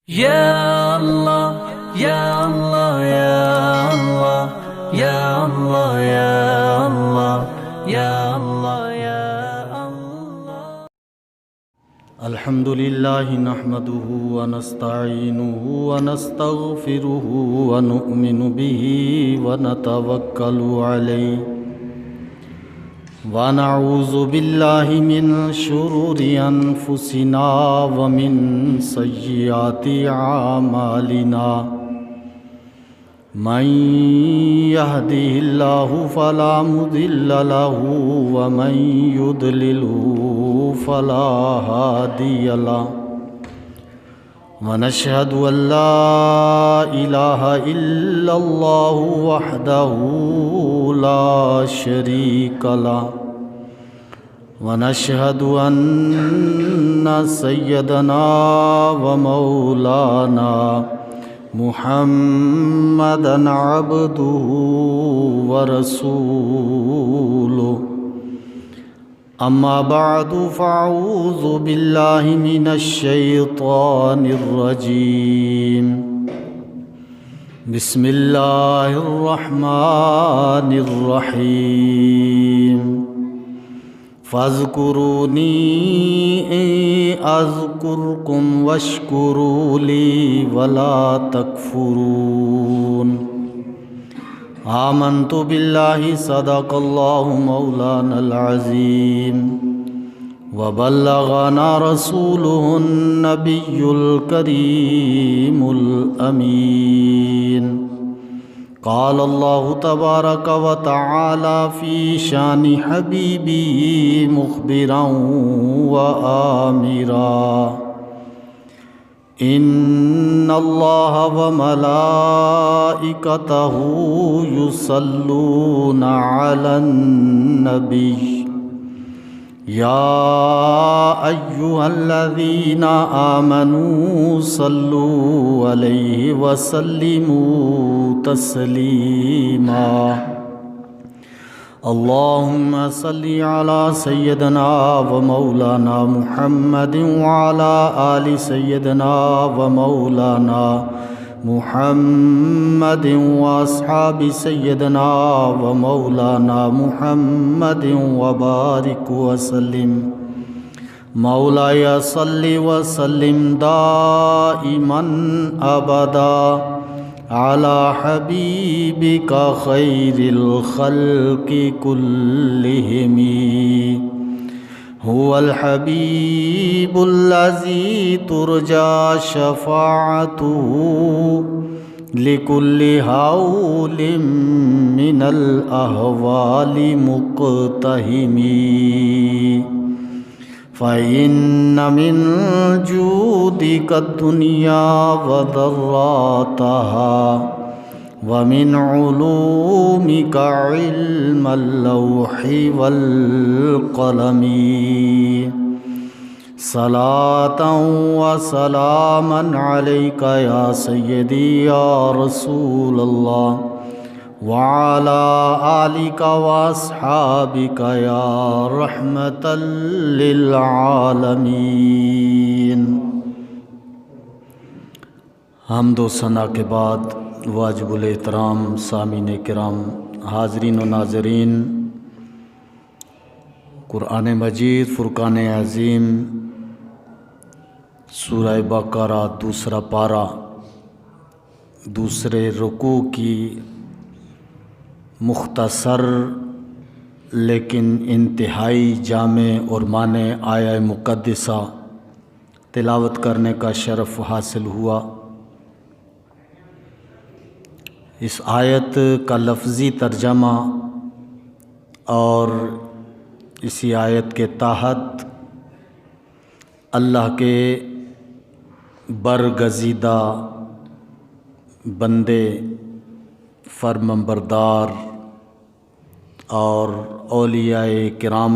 Ya Allah, Ya Allah, Ya Allah, Ya Allah, Ya Allah, Ya Allah, Ya Allah. Alhamdulillahi nahmaduhu wa nasta'inuhu wa nastaghfiruhu wa nu'minu bihi wa natawakkalu alayhi ونعوذ بالله من شرور أنفسنا ومن سيئات أعمالنا من يهده الله فلا مضل له ومن يضلله فلا هادي له ونشهد أن لا إله إلا الله وحده لا شريك له ونشهد أن سيدنا ومولانا محمدًا عبده ورسوله أما بعد فأعوذ بالله من الشيطان الرجيم بسم الله الرحمن الرحيم فاذكروني أذكركم واشكروا لي ولا تكفرون آمنت بالله صدق الله مولانا العظيم وبلغنا رسوله النبي الكريم الأمين قال الله تبارك وتعالى في شان حبيبه مخبرا وآمرا إن الله وملائكته يصلون على النبي يا أيها الذين آمنوا صلوا عليه وسلموا تسليما اللهم صل على سيدنا ومولانا محمد وعلى آل سيدنا ومولانا محمد وأصحاب سيدنا ومولانا محمد وبارك وسلم مولاي صل وسلم دائما أبدا على حبيبك خير الخلق كلهم هو الحبيب الذي ترجى شفاعته لكل هول من الأهوال مقتهم فإن من جودك الدنيا وذراتها ومن علومك علم اللوح والقلم صلاة وسلاما عليك يا سيدي يا رسول الله وعلى آلك وأصحابك يا رحمة للعالمين حمد و ثنا کے بعد واجب الاحترام سامعین کرام حاضرین و ناظرین قرآن مجید فرقان عظیم سورہ بقرہ دوسرا پارہ دوسرے رکوع کی مختصر لیکن انتہائی جامع اور معنی آیہ مقدسہ تلاوت کرنے کا شرف حاصل ہوا۔ اس آیت کا لفظی ترجمہ اور اسی آیت کے تحت اللہ کے برگزیدہ بندے فرمانبردار اور اولیاء کرام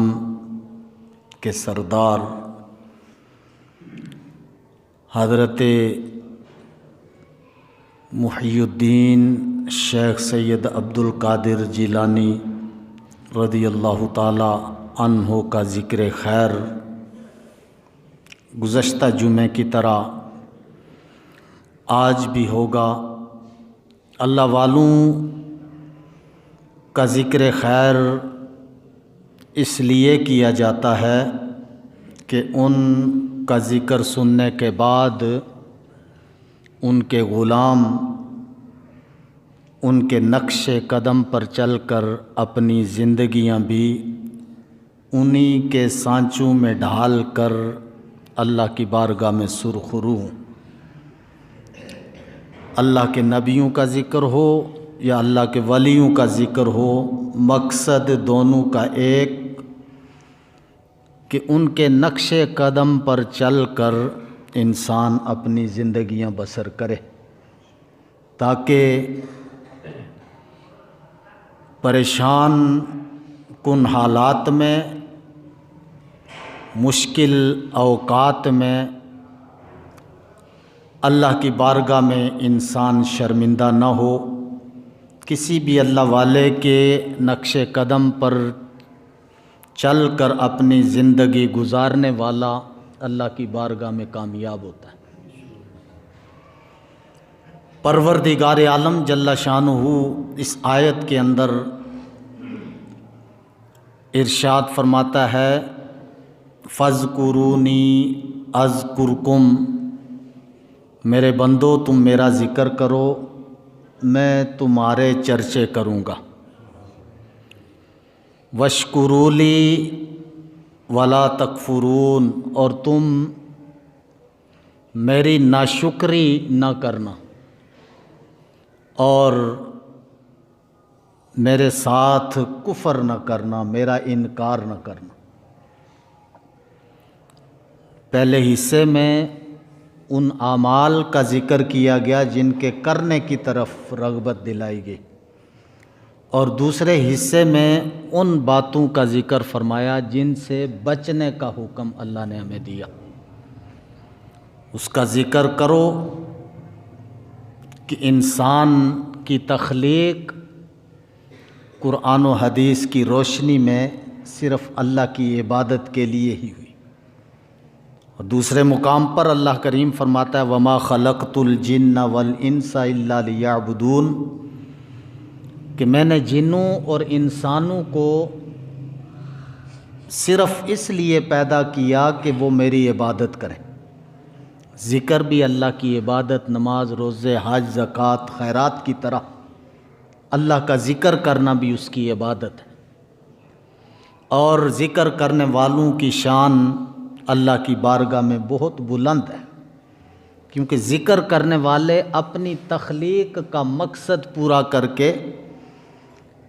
کے سردار حضرت محی الدین شیخ سید عبد القادر جیلانی رضی اللہ تعالی عنہ کا ذکر خیر گزشتہ جمعے کی طرح آج بھی ہوگا۔ اللہ والوں کا ذکر خیر اس لیے کیا جاتا ہے کہ ان کا ذکر سننے کے بعد ان کے غلام ان کے نقش قدم پر چل کر اپنی زندگیاں بھی انہی کے سانچوں میں ڈھال کر اللہ کی بارگاہ میں سرخرو ہوں۔ اللہ کے نبیوں کا ذکر ہو یا اللہ کے ولیوں کا ذکر ہو، مقصد دونوں کا ایک کہ ان کے نقش قدم پر چل کر انسان اپنی زندگیاں بسر کرے، تاکہ پریشان کن حالات میں، مشکل اوقات میں اللہ کی بارگاہ میں انسان شرمندہ نہ ہو۔ کسی بھی اللہ والے کے نقش قدم پر چل کر اپنی زندگی گزارنے والا اللہ کی بارگاہ میں کامیاب ہوتا ہے۔ پروردگار عالم جل شانہ اس آیت کے اندر ارشاد فرماتا ہے، فَاذْكُرُونِي أَذْكُرْكُمْ، میرے بندو تم میرا ذکر کرو میں تمہارے چرچے کروں گا۔ وَاشْكُرُوا لِي وَلَا تَكْفُرُونَ، اور تم میری ناشکری نہ کرنا اور میرے ساتھ کفر نہ کرنا، میرا انکار نہ کرنا۔ پہلے حصے میں ان اعمال کا ذکر کیا گیا جن کے کرنے کی طرف رغبت دلائی گئی، اور دوسرے حصے میں ان باتوں کا ذکر فرمایا جن سے بچنے کا حکم اللہ نے ہمیں دیا۔ اس کا ذکر کرو کہ انسان کی تخلیق قرآن و حدیث کی روشنی میں صرف اللہ کی عبادت کے لیے ہی ہوئی۔ اور دوسرے مقام پر اللہ کریم فرماتا ہے، وَمَا خَلَقْتُ الْجِنَّ وَالْإِنسَ إِلَّا لِيَعْبُدُونَ، کہ میں نے جنوں اور انسانوں کو صرف اس لیے پیدا کیا کہ وہ میری عبادت کریں۔ ذکر بھی اللہ کی عبادت، نماز، روزے، حج، زکوٰۃ، خیرات کی طرح اللہ کا ذکر کرنا بھی اس کی عبادت ہے، اور ذکر کرنے والوں کی شان اللہ کی بارگاہ میں بہت بلند ہے، کیونکہ ذکر کرنے والے اپنی تخلیق کا مقصد پورا کر کے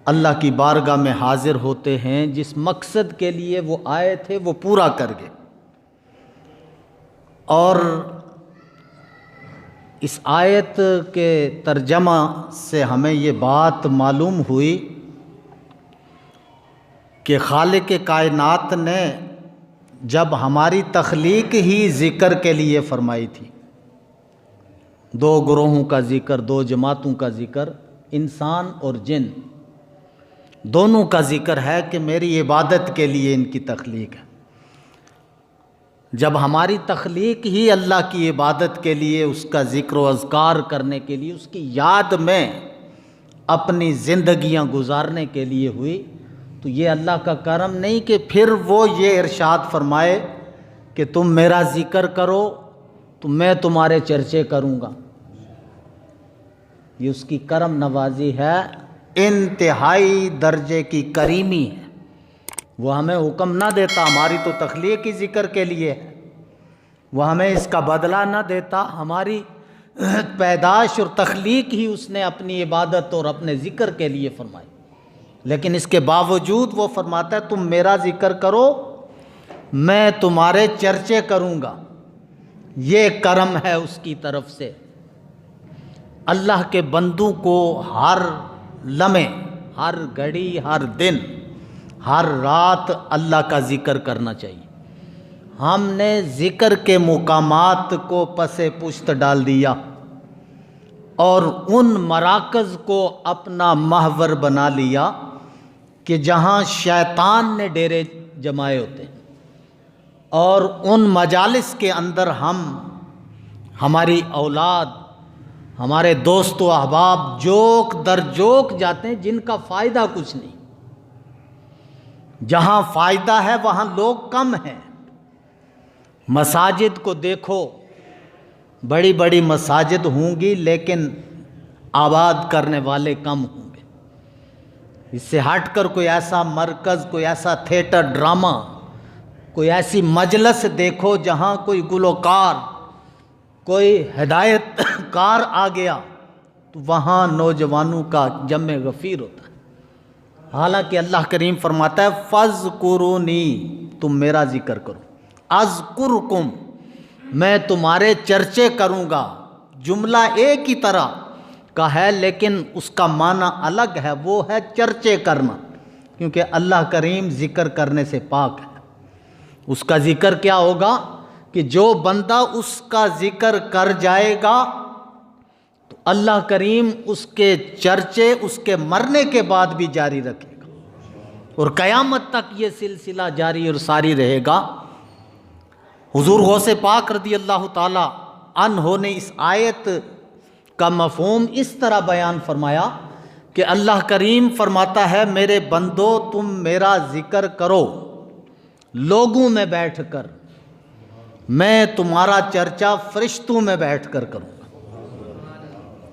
اللہ کی بارگاہ میں حاضر ہوتے ہیں۔ جس مقصد کے لیے وہ آئے تھے وہ پورا کر گئے۔ اور اس آیت کے ترجمہ سے ہمیں یہ بات معلوم ہوئی کہ خالق کائنات نے جب ہماری تخلیق ہی ذکر کے لیے فرمائی تھی، دو گروہوں کا ذکر، دو جماعتوں کا ذکر، انسان اور جن دونوں کا ذکر ہے کہ میری عبادت کے لیے ان کی تخلیق ہے۔ جب ہماری تخلیق ہی اللہ کی عبادت کے لیے، اس کا ذکر و اذکار کرنے کے لیے، اس کی یاد میں اپنی زندگیاں گزارنے کے لیے ہوئی، تو یہ اللہ کا کرم نہیں کہ پھر وہ یہ ارشاد فرمائے کہ تم میرا ذکر کرو تو میں تمہارے چرچے کروں گا۔ یہ اس کی کرم نوازی ہے، انتہائی درجے کی کریمی ہے۔ وہ ہمیں حکم نہ دیتا، ہماری تو تخلیق ہی ذکر کے لیے ہے، وہ ہمیں اس کا بدلہ نہ دیتا، ہماری پیدائش اور تخلیق ہی اس نے اپنی عبادت اور اپنے ذکر کے لیے فرمائی، لیکن اس کے باوجود وہ فرماتا ہے تم میرا ذکر کرو میں تمہارے چرچے کروں گا۔ یہ کرم ہے اس کی طرف سے۔ اللہ کے بندوں کو ہر لمحے، ہر گھڑی، ہر دن، ہر رات اللہ کا ذکر کرنا چاہیے۔ ہم نے ذکر کے مقامات کو پس پشت ڈال دیا اور ان مراکز کو اپنا محور بنا لیا کہ جہاں شیطان نے ڈیرے جمائے ہوتے ہیں، اور ان مجالس کے اندر ہماری اولاد، ہمارے دوست و احباب جوک در جوک جاتے ہیں جن کا فائدہ کچھ نہیں. جہاں فائدہ ہے وہاں لوگ کم ہیں. مساجد کو دیکھو، بڑی بڑی مساجد ہوں گی لیکن آباد کرنے والے کم ہوں گے. اس سے ہٹ کر کوئی ایسا مرکز، کوئی ایسا تھیٹر ڈرامہ، کوئی ایسی مجلس دیکھو جہاں کوئی گلوکار، کوئی ہدایت کار آ گیا تو وہاں نوجوانوں کا جمع غفیر ہوتا ہے. حالانکہ اللہ کریم فرماتا ہے فَاذْکُرُونِی، تم میرا ذکر کرو، اذکرکم، میں تمہارے چرچے کروں گا. جملہ ایک ہی طرح کا ہے لیکن اس کا معنی الگ ہے، وہ ہے چرچے کرنا، کیونکہ اللہ کریم ذکر کرنے سے پاک ہے. اس کا ذکر کیا ہوگا کہ جو بندہ اس کا ذکر کر جائے گا تو اللہ کریم اس کے چرچے اس کے مرنے کے بعد بھی جاری رکھے گا اور قیامت تک یہ سلسلہ جاری اور ساری رہے گا. حضور غوث پاک رضی اللہ تعالی عنہ نے اس آیت کا مفہوم اس طرح بیان فرمایا کہ اللہ کریم فرماتا ہے میرے بندو تم میرا ذکر کرو لوگوں میں بیٹھ کر، میں تمہارا چرچا فرشتوں میں بیٹھ کر کروں گا.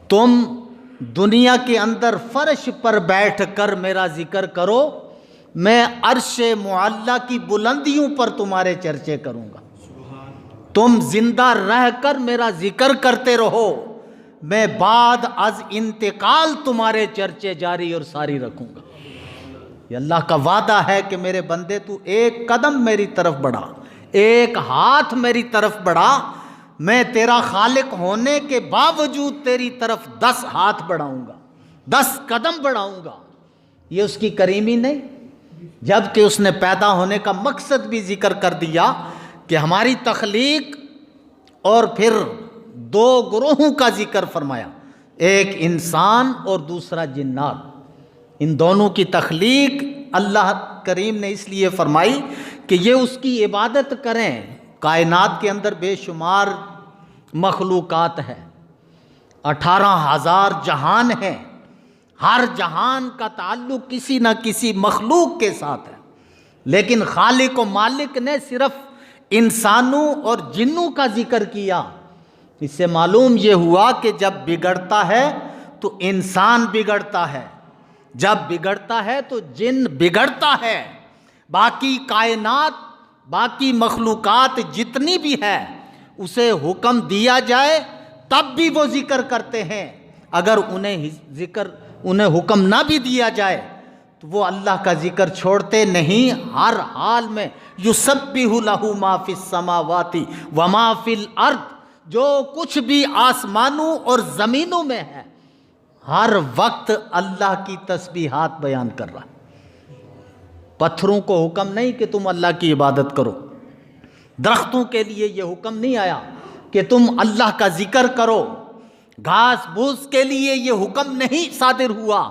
تم دنیا کے اندر فرش پر بیٹھ کر میرا ذکر کرو، میں عرش معلیٰ کی بلندیوں پر تمہارے چرچے کروں گا. تم زندہ رہ کر میرا ذکر کرتے رہو، میں بعد از انتقال تمہارے چرچے جاری اور ساری رکھوں گا. یہ اللہ کا وعدہ ہے کہ میرے بندے تو ایک قدم میری طرف بڑھا، ایک ہاتھ میری طرف بڑھا، میں تیرا خالق ہونے کے باوجود تیری طرف 10 ہاتھ بڑھاؤں گا، 10 قدم بڑھاؤں گا. یہ اس کی کریمی نہیں، جبکہ اس نے پیدا ہونے کا مقصد بھی ذکر کر دیا کہ ہماری تخلیق، اور پھر 2 گروہوں کا ذکر فرمایا، ایک انسان اور دوسرا جنات. ان دونوں کی تخلیق اللہ کریم نے اس لیے فرمائی کہ یہ اس کی عبادت کریں. کائنات کے اندر بے شمار مخلوقات ہیں، 18,000 جہان ہیں، ہر جہان کا تعلق کسی نہ کسی مخلوق کے ساتھ ہے، لیکن خالق و مالک نے صرف انسانوں اور جنوں کا ذکر کیا. اس سے معلوم یہ ہوا کہ جب بگڑتا ہے تو انسان بگڑتا ہے، جب بگڑتا ہے تو جن بگڑتا ہے. باقی کائنات، باقی مخلوقات جتنی بھی ہے اسے حکم دیا جائے تب بھی وہ ذکر کرتے ہیں، اگر انہیں حکم نہ بھی دیا جائے تو وہ اللہ کا ذکر چھوڑتے نہیں. ہر حال میں یسبح لہ ما فی السماوات وما فی الارض، جو کچھ بھی آسمانوں اور زمینوں میں ہے ہر وقت اللہ کی تسبیحات بیان کر رہا ہے. پتھروں کو حکم نہیں کہ تم اللہ کی عبادت کرو، درختوں کے لیے یہ حکم نہیں آیا کہ تم اللہ کا ذکر کرو، گھاس پھوس کے لیے یہ حکم نہیں صادر ہوا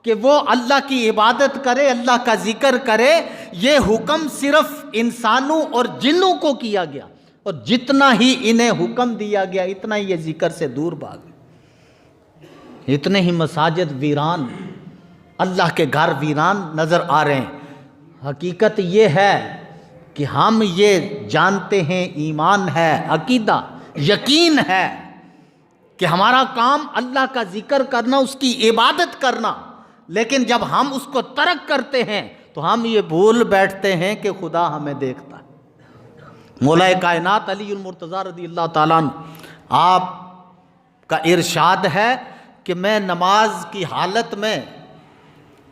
کہ وہ اللہ کی عبادت کرے، اللہ کا ذکر کرے. یہ حکم صرف انسانوں اور جنوں کو کیا گیا، اور جتنا ہی انہیں حکم دیا گیا اتنا ہی یہ ذکر سے دور بھاگے. اتنے ہی مساجد ویران، اللہ کے گھر ویران نظر آ رہے ہیں. حقیقت یہ ہے کہ ہم یہ جانتے ہیں، ایمان ہے، عقیدہ، یقین ہے کہ ہمارا کام اللہ کا ذکر کرنا، اس کی عبادت کرنا، لیکن جب ہم اس کو ترک کرتے ہیں تو ہم یہ بھول بیٹھتے ہیں کہ خدا ہمیں دیکھتا ہے. مولا کائنات علی المرتضیٰ رضی اللہ تعالیٰ عنہ، آپ کا ارشاد ہے کہ میں نماز کی حالت میں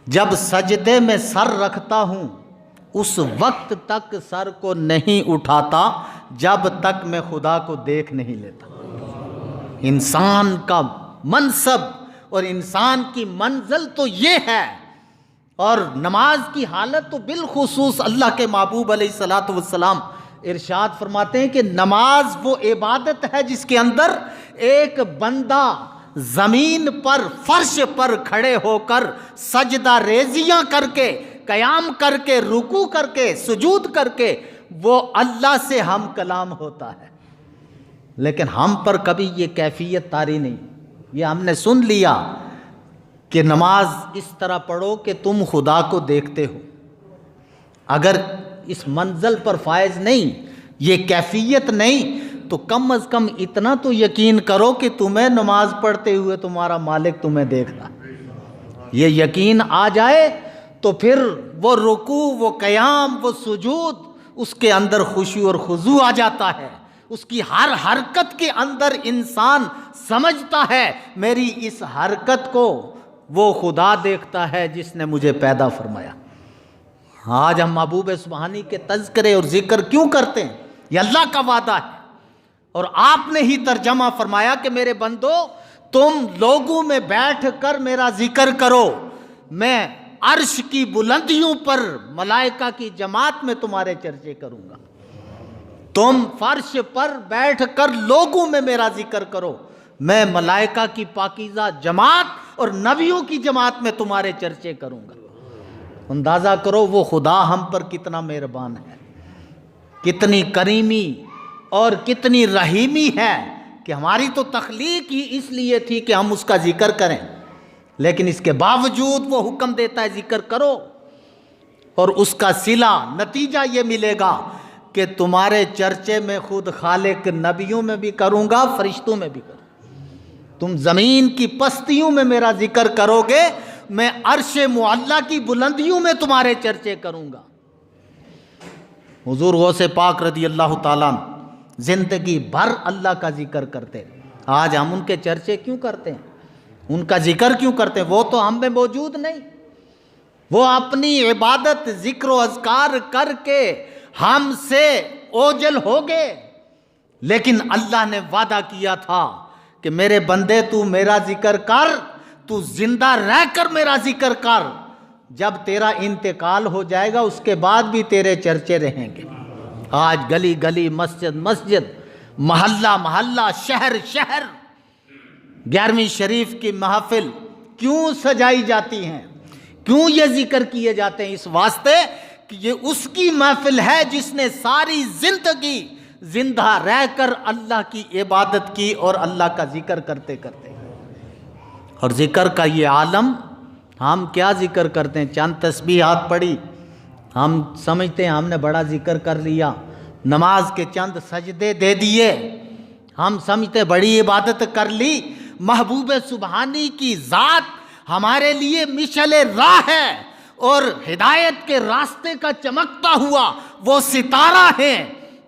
جب سجدے میں سر رکھتا ہوں اس وقت تک سر کو نہیں اٹھاتا جب تک میں خدا کو دیکھ نہیں لیتا. انسان کا منصب اور انسان کی منزل تو یہ ہے، اور نماز کی حالت تو بالخصوص اللہ کے محبوب علیہ الصلوۃ والسلام ارشاد فرماتے ہیں کہ نماز وہ عبادت ہے جس کے اندر ایک بندہ زمین پر، فرش پر کھڑے ہو کر سجدہ ریزیاں کر کے، قیام کر کے، رکوع کر کے، سجود کر کے وہ اللہ سے ہم کلام ہوتا ہے. لیکن ہم پر کبھی یہ کیفیت طاری نہیں. یہ ہم نے سن لیا کہ نماز اس طرح پڑھو کہ تم خدا کو دیکھتے ہو. اگر اس منزل پر فائز نہیں، یہ کیفیت نہیں، تو کم از کم اتنا تو یقین کرو کہ تمہیں نماز پڑھتے ہوئے تمہارا مالک تمہیں دیکھ رہا. یہ یقین آ جائے تو پھر وہ رکوع، وہ قیام، وہ سجود، اس کے اندر خشوع اور خضوع آ جاتا ہے. اس کی ہر حرکت کے اندر انسان سمجھتا ہے میری اس حرکت کو وہ خدا دیکھتا ہے جس نے مجھے پیدا فرمایا. آج ہم محبوب سبحانی کے تذکرے اور ذکر کیوں کرتے ہیں؟ یہ اللہ کا وعدہ ہے، اور آپ نے ہی ترجمہ فرمایا کہ میرے بندو تم لوگوں میں بیٹھ کر میرا ذکر کرو، میں عرش کی بلندیوں پر ملائکہ کی جماعت میں تمہارے چرچے کروں گا. تم فرش پر بیٹھ کر لوگوں میں میرا ذکر کرو، میں ملائکہ کی پاکیزہ جماعت اور نبیوں کی جماعت میں تمہارے چرچے کروں گا. اندازہ کرو وہ خدا ہم پر کتنا مہربان ہے، کتنی کریمی اور کتنی رحیمی ہے کہ ہماری تو تخلیق ہی اس لیے تھی کہ ہم اس کا ذکر کریں، لیکن اس کے باوجود وہ حکم دیتا ہے ذکر کرو، اور اس کا صلہ نتیجہ یہ ملے گا کہ تمہارے چرچے میں خود خالق نبیوں میں بھی کروں گا، فرشتوں میں بھی کروں گا. تم زمین کی پستیوں میں میرا ذکر کرو گے، میں عرش معلیٰ کی بلندیوں میں تمہارے چرچے کروں گا. حضور غوث پاک رضی اللہ تعالیٰ زندگی بھر اللہ کا ذکر کرتے. آج ہم ان کے چرچے کیوں کرتے ہیں؟ ان کا ذکر کیوں کرتے ہیں؟ وہ تو ہم میں موجود نہیں. وہ اپنی عبادت ذکر و اذکار کر کے ہم سے اوجل ہو گئے، لیکن اللہ نے وعدہ کیا تھا کہ میرے بندے تو میرا ذکر کر، تو زندہ رہ کر میرا ذکر کر، جب تیرا انتقال ہو جائے گا اس کے بعد بھی تیرے چرچے رہیں گے. آج گلی گلی، مسجد مسجد، محلہ محلہ، شہر شہر 11ویں شریف کی محفل کیوں سجائی جاتی ہیں؟ کیوں یہ ذکر کیے جاتے ہیں؟ اس واسطے کہ یہ اس کی محفل ہے جس نے ساری زندگی زندہ رہ کر اللہ کی عبادت کی اور اللہ کا ذکر کرتے کرتے. اور ذکر کا یہ عالم، ہم کیا ذکر کرتے ہیں؟ چند تسبیحات پڑھی، ہم سمجھتے ہیں ہم نے بڑا ذکر کر لیا. نماز کے چند سجدے دے دیے، ہم سمجھتے بڑی عبادت کر لی. محبوب سبحانی کی ذات ہمارے لیے مشعل راہ ہے اور ہدایت کے راستے کا چمکتا ہوا وہ ستارہ ہیں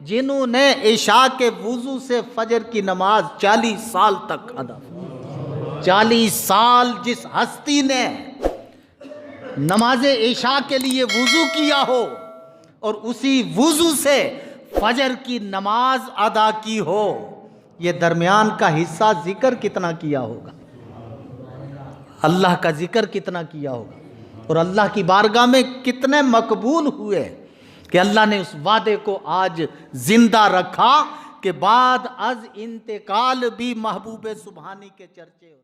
جنہوں نے عشاء کے وضو سے فجر کی نماز 40 سال تک ادا. 40 سال جس ہستی نے نماز عشاء کے لیے وضو کیا ہو اور اسی وضو سے فجر کی نماز ادا کی ہو، یہ درمیان کا حصہ ذکر کتنا کیا ہوگا، اللہ کا ذکر کتنا کیا ہوگا، اور اللہ کی بارگاہ میں کتنے مقبول ہوئے کہ اللہ نے اس وعدے کو آج زندہ رکھا کہ بعد از انتقال بھی محبوب سبحانی کے چرچے ہو.